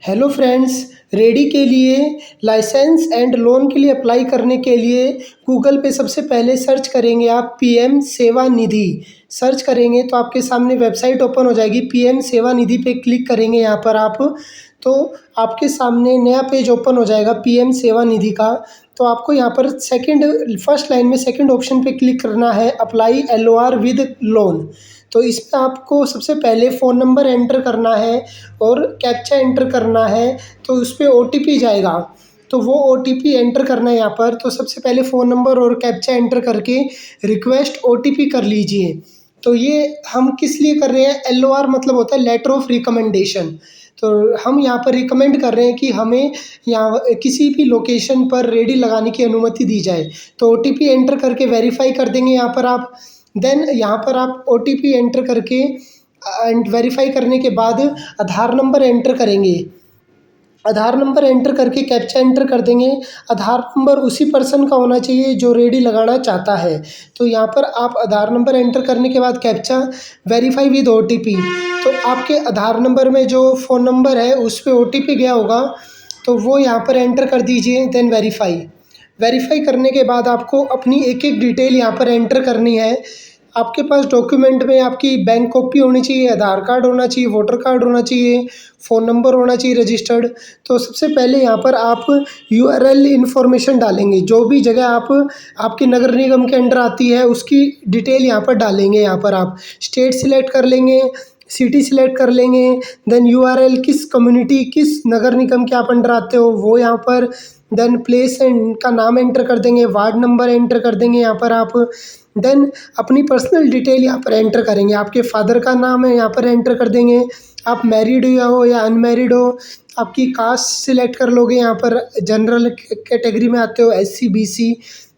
Hello friends, ready के लिए licence and loan के लिए अप्लाई करने के लिए गूगल पे सबसे पहले सर्च करेंगे आप पीएम सेवा निधि। सर्च करेंगे तो आपके सामने वेबसाइट ओपन हो जाएगी। पीएम सेवा निधि पे क्लिक करेंगे यहाँ पर आप, तो आपके सामने नया पेज ओपन हो जाएगा पीएम सेवा निधि का। तो आपको यहाँ पर फर्स्ट लाइन में सेकंड ऑप्शन पे क्लिक करना है, अप्लाई एलओआर विद लोन। तो इसमें आपको सबसे पहले फ़ोन नंबर एंटर करना है और कैप्चा एंटर करना है। तो उस पे ओटीपी जाएगा, तो वो ओटीपी एंटर करना है यहाँ पर। तो सबसे पहले फ़ोन नंबर और कैप्चा एंटर करके रिक्वेस्ट ओटीपी कर लीजिए। तो ये हम किस लिए कर रहे हैं, एलओआर मतलब होता है लेटर ऑफ रिकमेंडेशन। तो हम यहाँ पर रिकमेंड कर रहे हैं कि हमें यहाँ किसी भी लोकेशन पर रेडी लगाने की अनुमति दी जाए। तो ओटीपी एंटर करके वेरीफाई कर देंगे यहाँ पर आप। देन यहाँ पर आप ओटीपी एंटर करके एंड वेरीफाई करने के बाद आधार नंबर एंटर करेंगे। आधार नंबर एंटर करके कैप्चा एंटर कर देंगे। आधार नंबर उसी पर्सन का होना चाहिए जो रेडी लगाना चाहता है। तो यहाँ पर आप आधार नंबर एंटर करने के बाद कैप्चा वेरीफाई विद ओटीपी। तो आपके आधार नंबर में जो फ़ोन नंबर है उस पर ओटीपी गया होगा, तो वो यहाँ पर एंटर कर दीजिए। देन वेरीफाई करने के बाद आपको अपनी एक एक डिटेल यहाँ पर एंटर करनी है। आपके पास डॉक्यूमेंट में आपकी बैंक कॉपी होनी चाहिए, आधार कार्ड होना चाहिए, वोटर कार्ड होना चाहिए, फ़ोन नंबर होना चाहिए रजिस्टर्ड। तो सबसे पहले यहाँ पर आप यूआरएल इन्फॉर्मेशन डालेंगे। जो भी जगह आप आपकी नगर निगम के अंडर आती है उसकी डिटेल यहाँ पर डालेंगे। यहाँ पर आप स्टेट सिलेक्ट कर लेंगे, सिटी सिलेक्ट कर लेंगे। देन यूआरएल किस कम्युनिटी किस नगर निगम के आप अंडर आते हो वो यहाँ पर। देन प्लेस एंड का नाम एंटर कर देंगे, वार्ड नंबर एंटर कर देंगे यहाँ पर आप। देन अपनी पर्सनल डिटेल यहाँ पर एंटर करेंगे। आपके फादर का नाम है यहाँ पर एंटर कर देंगे। आप मैरिड हो या अनमैरिड हो। आपकी कास्ट सिलेक्ट कर लोगे, यहाँ पर जनरल कैटेगरी में आते हो, एससी बीसी।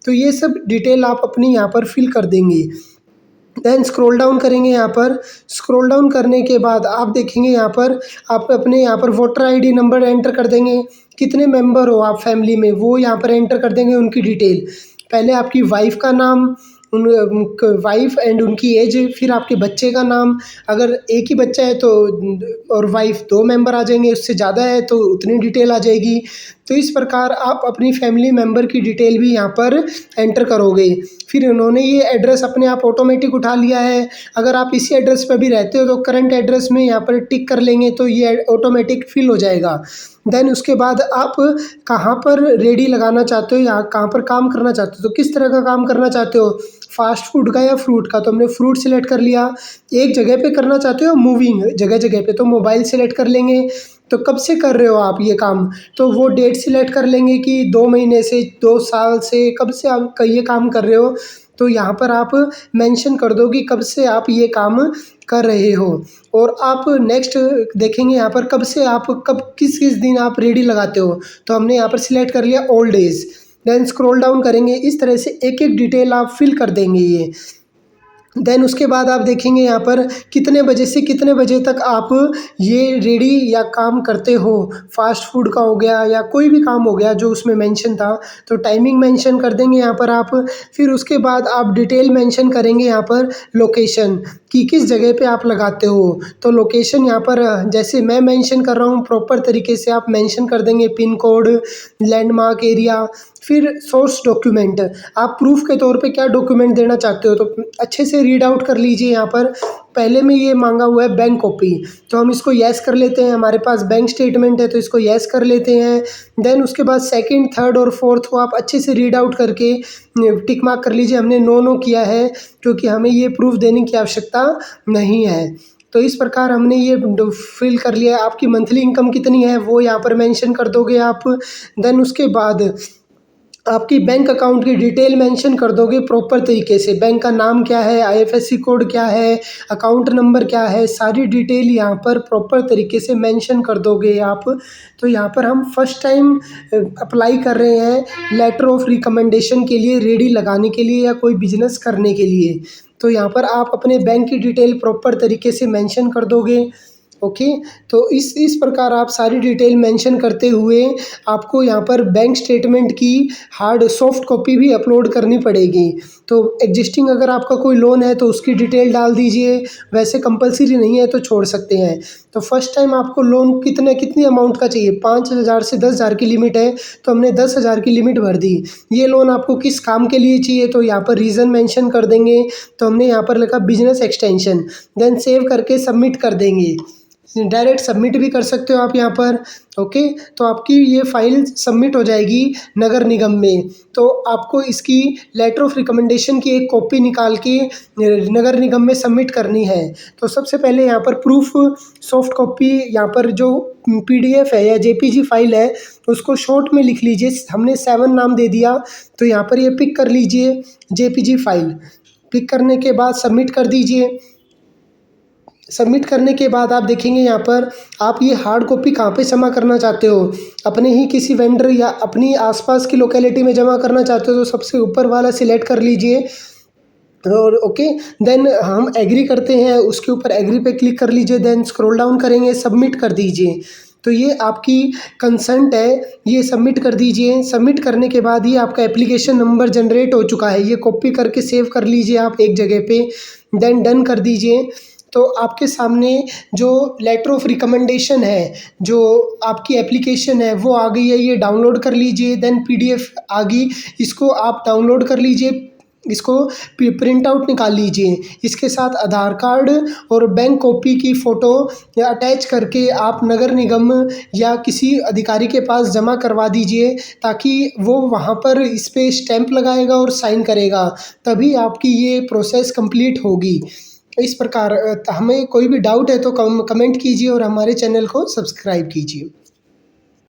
तो ये सब डिटेल आप अपनी यहाँ पर फिल कर देंगे। देन स्क्रॉल डाउन करेंगे। यहाँ पर स्क्रॉल डाउन करने के बाद आप देखेंगे यहाँ पर आप अपने यहाँ पर वोटर आईडी नंबर एंटर कर देंगे। कितने मेंबर हो आप फैमिली में वो यहाँ पर एंटर कर देंगे, उनकी डिटेल। पहले आपकी वाइफ का नाम, उन वाइफ एंड उनकी एज, फिर आपके बच्चे का नाम। अगर एक ही बच्चा है तो और वाइफ दो मेंबर आ जाएंगे, उससे ज़्यादा है तो उतनी डिटेल आ जाएगी। तो इस प्रकार आप अपनी फैमिली मेम्बर की डिटेल भी यहाँ पर एंटर करोगे। फिर उन्होंने ये एड्रेस अपने आप ऑटोमेटिक उठा लिया है। अगर आप इसी एड्रेस पर भी रहते हो तो करंट एड्रेस में यहाँ पर टिक कर लेंगे तो ये ऑटोमेटिक फिल हो जाएगा। देन उसके बाद आप कहाँ पर रेडी लगाना चाहते हो या कहाँ पर काम करना चाहते हो, तो किस तरह का काम करना चाहते हो, फास्ट फूड का या फ्रूट का। तो हमने फ्रूट सिलेक्ट कर लिया। एक जगह पे करना चाहते हो मूविंग जगह जगह पे, तो मोबाइल सिलेक्ट कर लेंगे। तो कब से कर रहे हो आप ये काम, तो वो डेट सिलेक्ट कर लेंगे कि 2 महीने से, 2 साल से, कब से आप ये काम कर रहे हो। तो यहाँ पर आप मेंशन कर दो कि कब से आप ये काम कर रहे हो। और आप नेक्स्ट देखेंगे यहाँ पर कब किस किस दिन आप रेडी लगाते हो। तो हमने यहाँ पर सिलेक्ट कर लिया all days. Then scroll down करेंगे, इस तरह से एक एक डिटेल आप फिल कर देंगे ये। देन उसके बाद आप देखेंगे यहाँ पर कितने बजे से कितने बजे तक आप ये रेडी या काम करते हो। फास्ट फूड का हो गया या कोई भी काम हो गया जो उसमें मेंशन था, तो टाइमिंग मेंशन कर देंगे यहाँ पर आप। फिर उसके बाद आप डिटेल मेंशन करेंगे यहाँ पर लोकेशन कि किस जगह पे आप लगाते हो। तो लोकेशन यहाँ पर जैसे मैं मेंशन कर रहा हूँ प्रॉपर तरीके से आप मेंशन कर देंगे, पिन कोड, लैंडमार्क एरिया। फिर सोर्स डॉक्यूमेंट, आप प्रूफ के तौर पे क्या डॉक्यूमेंट देना चाहते हो तो अच्छे से रीड आउट कर लीजिए। यहाँ पर पहले में ये मांगा हुआ है बैंक कॉपी, तो हम इसको येस कर लेते हैं। हमारे पास बैंक स्टेटमेंट है तो इसको येस कर लेते हैं। देन उसके बाद सेकंड, थर्ड और फोर्थ को आप अच्छे से रीड आउट करके टिक मार्क कर लीजिए। हमने नो किया है क्योंकि हमें ये प्रूफ देने की आवश्यकता नहीं है। तो इस प्रकार हमने ये फिल कर लिया। आपकी मंथली इनकम कितनी है वो यहाँ पर मेंशन कर दोगे आप। देन उसके बाद आपकी बैंक अकाउंट की डिटेल मेंशन कर दोगे प्रॉपर तरीके से। बैंक का नाम क्या है, आईएफएससी कोड क्या है, अकाउंट नंबर क्या है, सारी डिटेल यहाँ पर प्रॉपर तरीके से मेंशन कर दोगे आप। तो यहाँ पर हम फर्स्ट टाइम अप्लाई कर रहे हैं लेटर ऑफ रिकमेंडेशन के लिए, रेडी लगाने के लिए या कोई बिजनेस करने के लिए। तो यहाँ पर आप अपने बैंक की डिटेल प्रॉपर तरीके से मेंशन कर दोगे। ओके। तो इस प्रकार आप सारी डिटेल मेंशन करते हुए आपको यहाँ पर बैंक स्टेटमेंट की हार्ड सॉफ्ट कॉपी भी अपलोड करनी पड़ेगी। तो एग्जिस्टिंग अगर आपका कोई लोन है तो उसकी डिटेल डाल दीजिए, वैसे कंपलसरी नहीं है तो छोड़ सकते हैं। तो फर्स्ट टाइम आपको लोन कितनी अमाउंट का चाहिए, 5,000 से 10,000 की लिमिट है, तो हमने 10,000 की लिमिट भर दी। ये लोन आपको किस काम के लिए चाहिए, तो यहाँ पर रीज़न मेंशन कर देंगे। तो हमने यहाँ पर लिखा बिजनेस एक्सटेंशन, देन सेव करके सबमिट कर देंगे। डायरेक्ट सबमिट भी कर सकते हो आप यहाँ पर। ओके, तो आपकी ये फाइल सबमिट हो जाएगी नगर निगम में। तो आपको इसकी लेटर ऑफ रिकमेंडेशन की एक कॉपी निकाल के नगर निगम में सबमिट करनी है। तो सबसे पहले यहाँ पर प्रूफ सॉफ्ट कॉपी, यहाँ पर जो पीडीएफ है या जेपीजी फाइल है उसको शॉर्ट में लिख लीजिए। हमने 7 नाम दे दिया, तो यहाँ पर ये पिक कर लीजिए जेपीजी फाइल। पिक करने के बाद सबमिट कर दीजिए। सबमिट करने के बाद आप देखेंगे यहाँ पर आप ये हार्ड कॉपी कहाँ पे जमा करना चाहते हो, अपने ही किसी वेंडर या अपनी आसपास की लोकेलिटी में जमा करना चाहते हो तो सबसे ऊपर वाला सिलेक्ट कर लीजिए। और ओके, देन हम एग्री करते हैं, उसके ऊपर एग्री पे क्लिक कर लीजिए, देन स्क्रॉल डाउन करेंगे, सबमिट कर दीजिए। तो ये आपकी कंसेंट है, ये सबमिट कर दीजिए। सबमिट करने के बाद ये आपका एप्लीकेशन नंबर जनरेट हो चुका है, ये कॉपी करके सेव कर लीजिए आप एक जगह पे, देन डन कर दीजिए। तो आपके सामने जो लेटर ऑफ रिकमेंडेशन है, जो आपकी एप्लीकेशन है वो आ गई है, ये डाउनलोड कर लीजिए। देन पीडीएफ आ गई, इसको आप डाउनलोड कर लीजिए, इसको प्रिंट आउट निकाल लीजिए। इसके साथ आधार कार्ड और बैंक कॉपी की फ़ोटो या अटैच करके आप नगर निगम या किसी अधिकारी के पास जमा करवा दीजिए, ताकि वो वहाँ पर इस पे स्टैंप लगाएगा और साइन करेगा, तभी आपकी ये प्रोसेस कंप्लीट होगी। इस प्रकार हमें कोई भी डाउट है तो कमेंट कीजिए और हमारे चैनल को सब्सक्राइब कीजिए।